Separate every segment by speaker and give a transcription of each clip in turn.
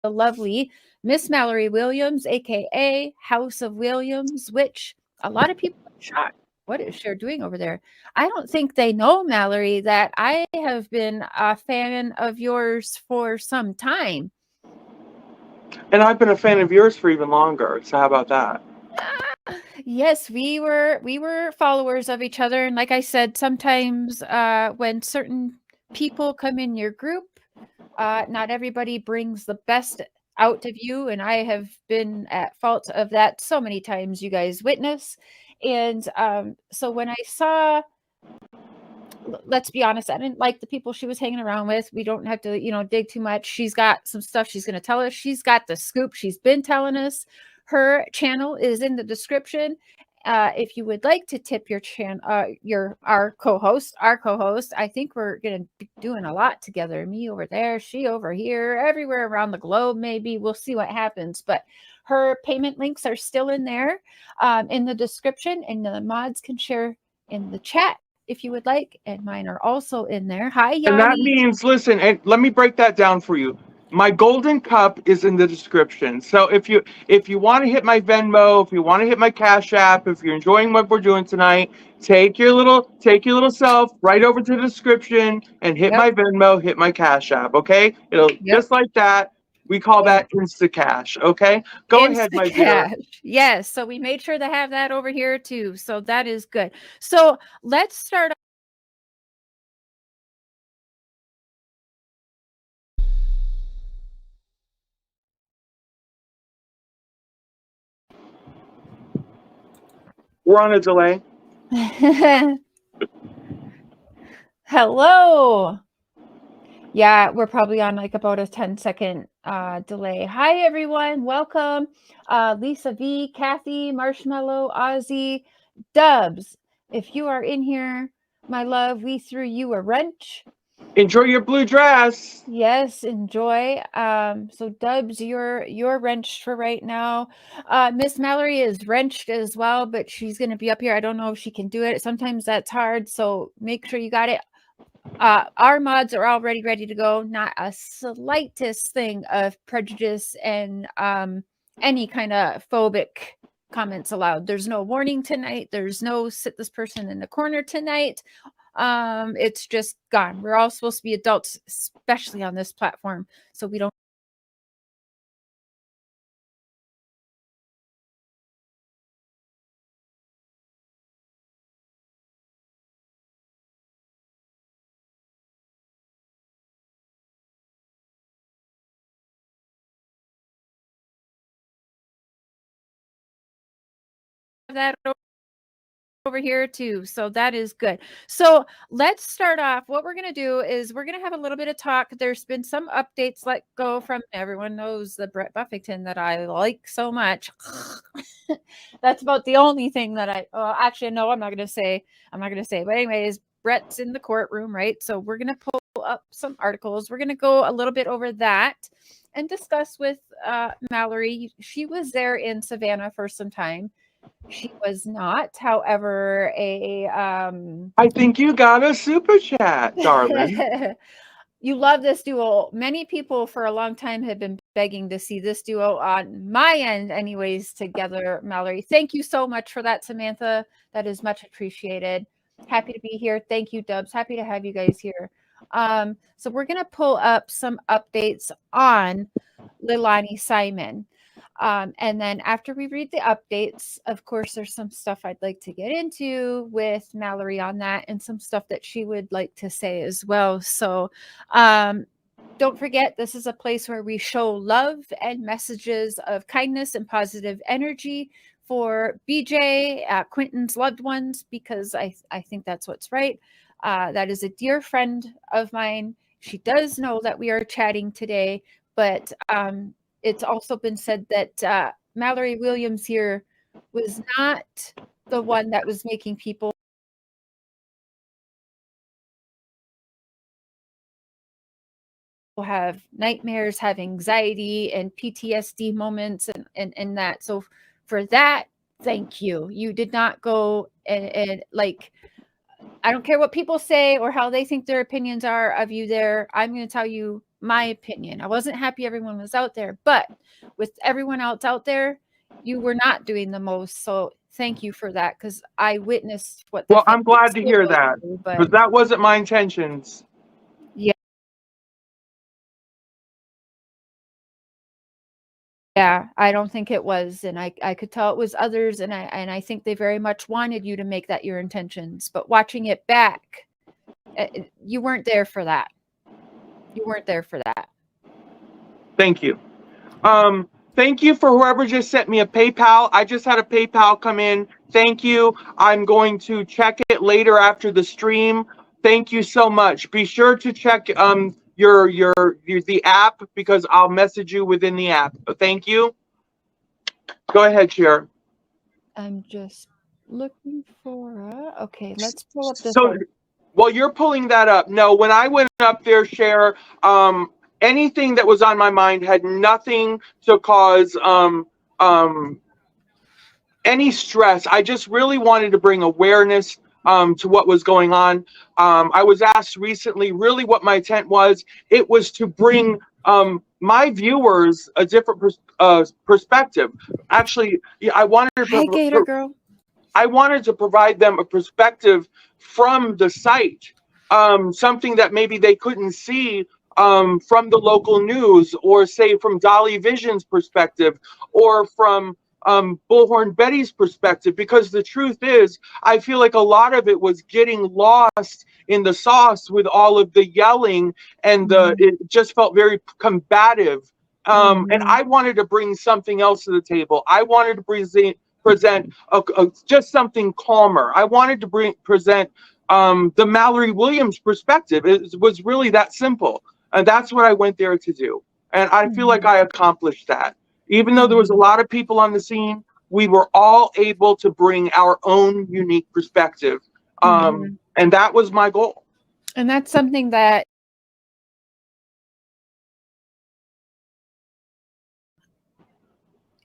Speaker 1: lovely Miss Mallory Williams, aka House of Williams, which a lot of people are shocked. What is she doing over there? I don't think they know, Mallory, that I have been a fan of yours for some time.
Speaker 2: And I've been a fan of yours for even longer. So how about that?
Speaker 1: Yes, we were followers of each other, and like I said, sometimes when certain people come in your group, not everybody brings the best out of you, and I have been at fault of that so many times, you guys witness. And so when I saw, let's be honest, I didn't like the people she was hanging around with. We don't have to, dig too much. She's got some stuff she's going to tell us. She's got the scoop. She's been telling us. Her channel is in the description. If you would like to tip your our co-host, I think we're gonna be doing a lot together. Me over there, she over here, everywhere around the globe. Maybe we'll see what happens. But her payment links are still in there, in the description, and the mods can share in the chat if you would like, and mine are also in there. Hi,
Speaker 2: And that
Speaker 1: Yanni.
Speaker 2: means, listen, and let me break that down for you. My golden cup is in the description. So if you want to hit my Venmo, if you want to hit my Cash App, if you're enjoying what we're doing tonight, take your little self right over to the description and hit
Speaker 1: Yep,
Speaker 2: my Venmo, hit my Cash App, okay? It'll
Speaker 1: yep.
Speaker 2: just like that. We call
Speaker 1: And
Speaker 2: that Insta Cash, okay? Go ahead, my dear.
Speaker 1: Instacash. Yes. So we made sure to have that over here too. So that is good. So let's start.
Speaker 2: We're on a delay.
Speaker 1: Hello. Yeah, we're probably on like about a 10-second delay. Hi, everyone. Welcome. Lisa V, Kathy, Marshmallow, Ozzy, Dubs. If you are in here, my love, we threw you a wrench.
Speaker 2: Enjoy your blue dress.
Speaker 1: Yes, enjoy. So Dubs, you're wrenched for right now. Miss Mallory is wrenched as well, but she's gonna be up here. I don't know if she can do it. Sometimes that's hard, so make sure you got it. Our mods are already ready to go. Not a slightest thing of prejudice and any kind of phobic comments allowed. There's no warning tonight. There's no sit this person in the corner tonight. It's just gone. We're all supposed to be adults, especially on this platform, so we don't have that over here too. So that is good. So let's start off. What we're going to do is we're going to have a little bit of talk. There's been some updates let go from everyone knows the Brett Buffington that I like so much. That's about the only thing that actually, no, I'm not going to say. But anyways, Brett's in the courtroom, right? So we're going to pull up some articles. We're going to go a little bit over that and discuss with Mallory. She was there in Savannah for some time. She was not, however, a
Speaker 2: I think you got a super chat, darling.
Speaker 1: you love this duo. Many people for a long time have been begging to see this duo on my end, anyways, together, Mallory. Thank you so much for that, Samantha. That is much appreciated. Happy to be here. Thank you, Dubs. Happy to have you guys here. So we're gonna pull up some updates on Leilani Simon. And then after we read the updates, of course, there's some stuff I'd like to get into with Mallory on that and some stuff that she would like to say as well. So don't forget, this is a place where we show love and messages of kindness and positive energy for BJ, Quinton's loved ones, because I think that's what's right. That is a dear friend of mine. She does know that we are chatting today, but it's also been said that Mallory Williams here was not the one that was making people have nightmares, have anxiety and PTSD moments and that. So for that, thank you. You did not go and like, I don't care what people say or how they think their opinions are of you there. I'm going to tell you my opinion. I wasn't happy everyone was out there, but with everyone else out there, you were not doing the most. So thank you for that, because I witnessed what the
Speaker 2: Well, I'm glad
Speaker 1: families
Speaker 2: to
Speaker 1: did
Speaker 2: hear
Speaker 1: go
Speaker 2: that,
Speaker 1: through,
Speaker 2: because
Speaker 1: but
Speaker 2: that wasn't my intentions.
Speaker 1: yeah, I don't think it was, and I could tell it was others, and I think they very much wanted you to make that your intentions. But watching it back, you weren't there for that. You weren't there for that.
Speaker 2: Thank you. Thank you for whoever just sent me a PayPal. I just had a PayPal come in. Thank you. I'm going to check it later after the stream. Thank you so much. Be sure to check your the app, because I'll message you within the app. Thank you. Go ahead, Cher.
Speaker 1: I'm just looking for okay, let's pull up this
Speaker 2: So
Speaker 1: one.
Speaker 2: while you're pulling that up, no, when I went up there, Cher, anything that was on my mind had nothing to cause um any stress. I just really wanted to bring awareness to what was going on. I was asked recently really what my intent was. It was to bring my viewers a different perspective. Actually, yeah,
Speaker 1: Hi, Gator girl.
Speaker 2: I wanted to provide them a perspective from the site, something that maybe they couldn't see from the local news, or say from Dolly Vision's perspective, or from Bullhorn Betty's perspective. Because the truth is, I feel like a lot of it was getting lost in the sauce with all of the yelling, and it just felt very combative. And I wanted to bring something else to the table. I wanted to present just something calmer. I wanted to present the Mallory Williams perspective. It was really that simple. And that's what I went there to do. And I feel like I accomplished that. Even though there was a lot of people on the scene, we were all able to bring our own unique perspective. And that was my goal.
Speaker 1: And that's something that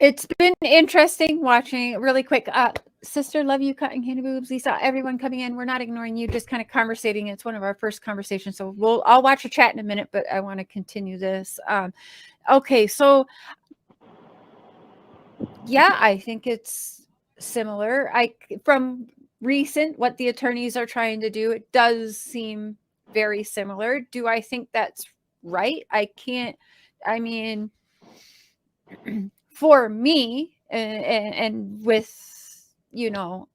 Speaker 1: it's been interesting watching. Really quick, sister, love you, cutting candy boobs. Lisa, everyone coming in, we're not ignoring you, just kind of conversating. It's one of our first conversations, so I'll watch the chat in a minute, but I want to continue this. Okay, so yeah, I think it's similar. From recent, what the attorneys are trying to do, it does seem very similar. Do I think that's right? I can't. I mean, for me, and with, well,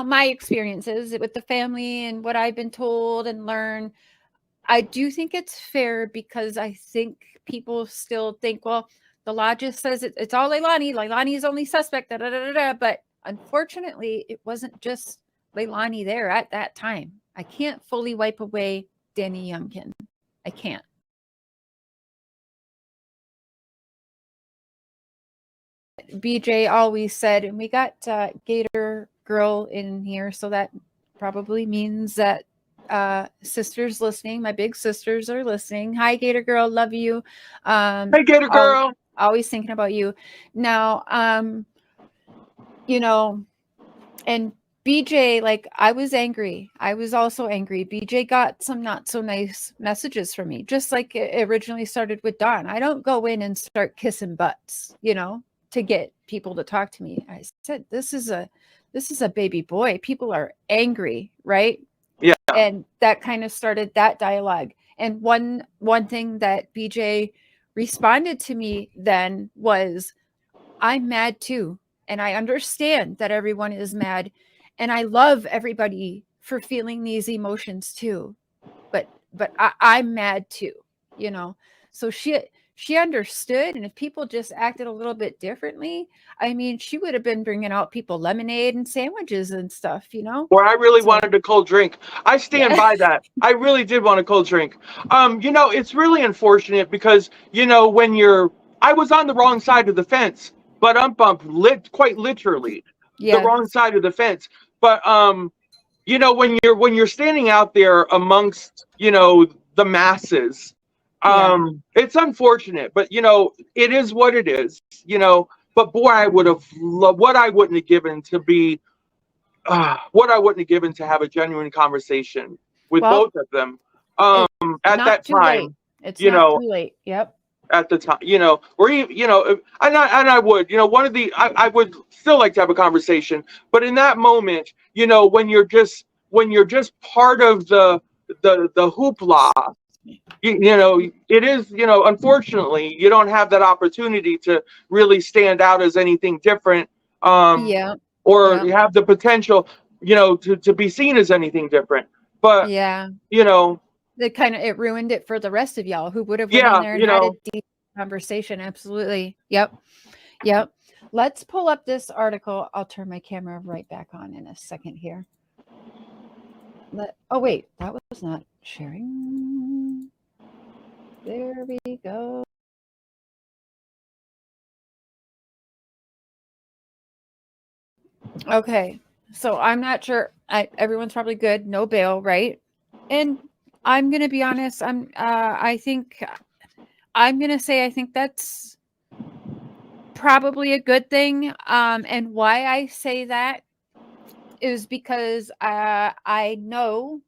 Speaker 1: my experiences with the family and what I've been told and learned, I do think it's fair, because I think people still think, well, the law just says it's all Leilani. Leilani is only suspect. Da, da, da, da, da. But unfortunately, it wasn't just Leilani there at that time. I can't fully wipe away Danny Youngkin. I can't. BJ always said, and we got Gator Girl in here, so that probably means that sisters listening, my big sisters are listening. Hi, Gator Girl, love you.
Speaker 2: Hey, Gator Girl.
Speaker 1: Always thinking about you. Now, and BJ, like, I was angry. I was also angry. BJ got some not so nice messages from me, just like it originally started with Dawn. I don't go in and start kissing butts, to get people to talk to me. I said, this is a baby boy. People are angry, right?
Speaker 2: Yeah.
Speaker 1: And that kind of started that dialogue. And one thing that BJ responded to me then was, I'm mad too. And I understand that everyone is mad. And I love everybody for feeling these emotions too. But I'm mad too, So she understood. And if people just acted a little bit differently, I mean, she would have been bringing out people lemonade and sandwiches and stuff,
Speaker 2: Or I really wanted a cold drink. I stand by that. I really did want a cold drink. It's really unfortunate, because, I was on the wrong side of the fence, but quite literally the wrong side of the fence. But when you're standing out there amongst, the masses, it's unfortunate, but it is what it is, but boy, I would have loved what I wouldn't have given to be what I wouldn't have given to have a genuine conversation with both of them. at
Speaker 1: not
Speaker 2: that
Speaker 1: too late.
Speaker 2: time,
Speaker 1: It's
Speaker 2: you
Speaker 1: not
Speaker 2: know,
Speaker 1: too late. Yep.
Speaker 2: at the time, or even, and I would, one of the, I would still like to have a conversation, but in that moment, when you're just part of the hoopla, it is, unfortunately, you don't have that opportunity to really stand out as anything different,
Speaker 1: Yeah.
Speaker 2: or
Speaker 1: Yeah.
Speaker 2: you have the potential, to be seen as anything different. But,
Speaker 1: Yeah.
Speaker 2: you know,
Speaker 1: It ruined it for the rest of y'all who would have went in
Speaker 2: yeah,
Speaker 1: there and had a deep conversation. Absolutely. Yep. Yep. Let's pull up this article. I'll turn my camera right back on in a second here. Oh wait, that was not sharing. There we go. Okay. So I'm not sure. Everyone's probably good. No bail, right? And I'm gonna be honest. I think I'm gonna say I think that's probably a good thing. And why I say that is because I know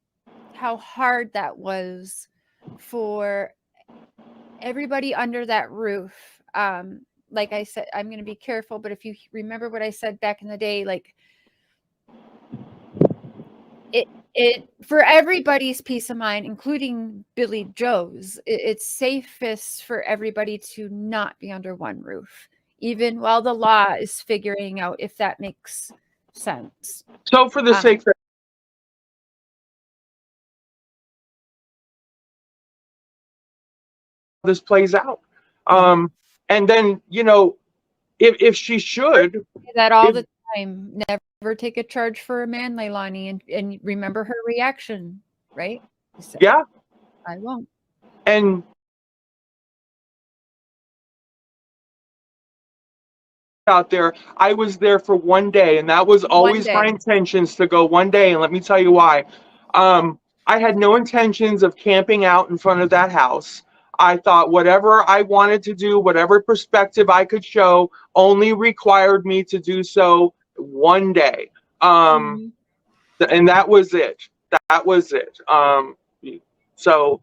Speaker 1: how hard that was for everybody under that roof. Like I said, I'm going to be careful, but if you remember what I said back in the day, like it for everybody's peace of mind, including Billy Joe's, it's safest for everybody to not be under one roof, even while the law is figuring out if that makes sense.
Speaker 2: so for the sake of this plays out, and then, if she should,
Speaker 1: That all
Speaker 2: if,
Speaker 1: the time. Never take a charge for a man, Leilani, and remember her reaction, right? She said,
Speaker 2: yeah,
Speaker 1: I won't.
Speaker 2: and out there, I was there for one day, and that was
Speaker 1: One
Speaker 2: always my
Speaker 1: day.
Speaker 2: intentions, to go one day. And let me tell you why. I had no intentions of camping out in front of that house. I thought whatever I wanted to do, whatever perspective I could show, only required me to do so one day.
Speaker 1: Mhm.
Speaker 2: And that was it. That was it. So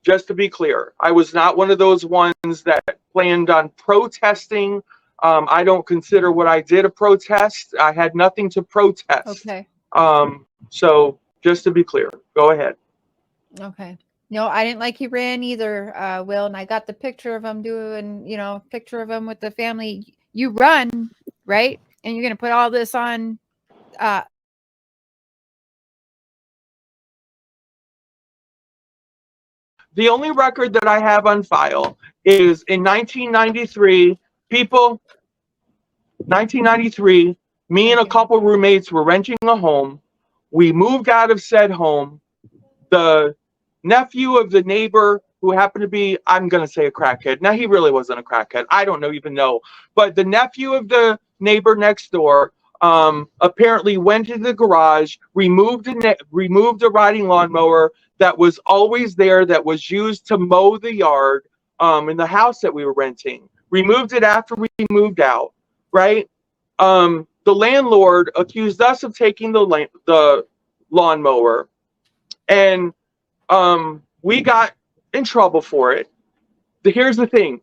Speaker 2: just to be clear, I was not one of those ones that planned on protesting. I don't consider what I did a protest. I had nothing to protest.
Speaker 1: Okay.
Speaker 2: So just to be clear, go ahead.
Speaker 1: Okay. No, I didn't like he ran either, Will, and I got the picture of him doing, picture of him with the family. You run, right? And you're gonna put all this on
Speaker 2: The only record that I have on file is in 1993. People, 1993, me and a couple roommates were renting a home. We moved out of said home. The nephew of the neighbor, who happened to be, I'm going to say a crackhead. Now, he really wasn't a crackhead. I don't even know. But the nephew of the neighbor next door apparently went into the garage, removed a riding lawnmower that was always there, that was used to mow the yard in the house that we were renting. Removed it after we moved out, right? The landlord accused us of taking the lawnmower, and we got in trouble for it. Here's the thing.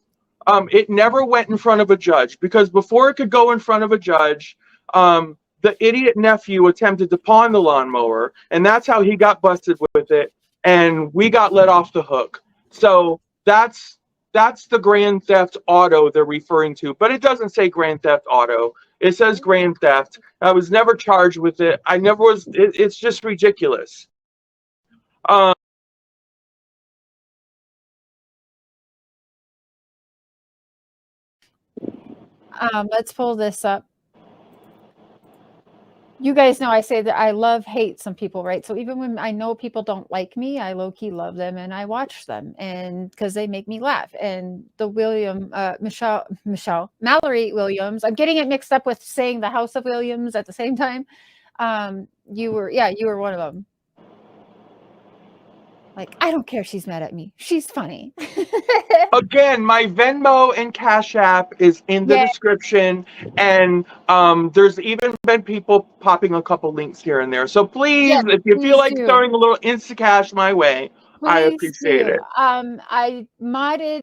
Speaker 2: It never went in front of a judge, because before it could go in front of a judge, the idiot nephew attempted to pawn the lawnmower, and that's how he got busted with it, and we got let off the hook. So that's the grand theft auto they're referring to, but it doesn't say grand theft auto. It says grand theft. I was never charged with it. I never was. It's just ridiculous. Um,
Speaker 1: let's pull this up. You guys know I say that I love hate some people, right? So even when I know people don't like me, I low-key love them and I watch them, and because they make me laugh. And the Michelle Mallory Williams, I'm getting it mixed up with saying the House of Williams at the same time. You were one of them. Like, I don't care if she's mad at me. She's funny.
Speaker 2: Again, my Venmo and Cash App is in the description, and there's even been people popping a couple links here and there. So please,
Speaker 1: Yes,
Speaker 2: if you feel
Speaker 1: please
Speaker 2: like
Speaker 1: do.
Speaker 2: throwing a little Insta Cash my way, I
Speaker 1: Please
Speaker 2: appreciate
Speaker 1: do.
Speaker 2: it.
Speaker 1: I modded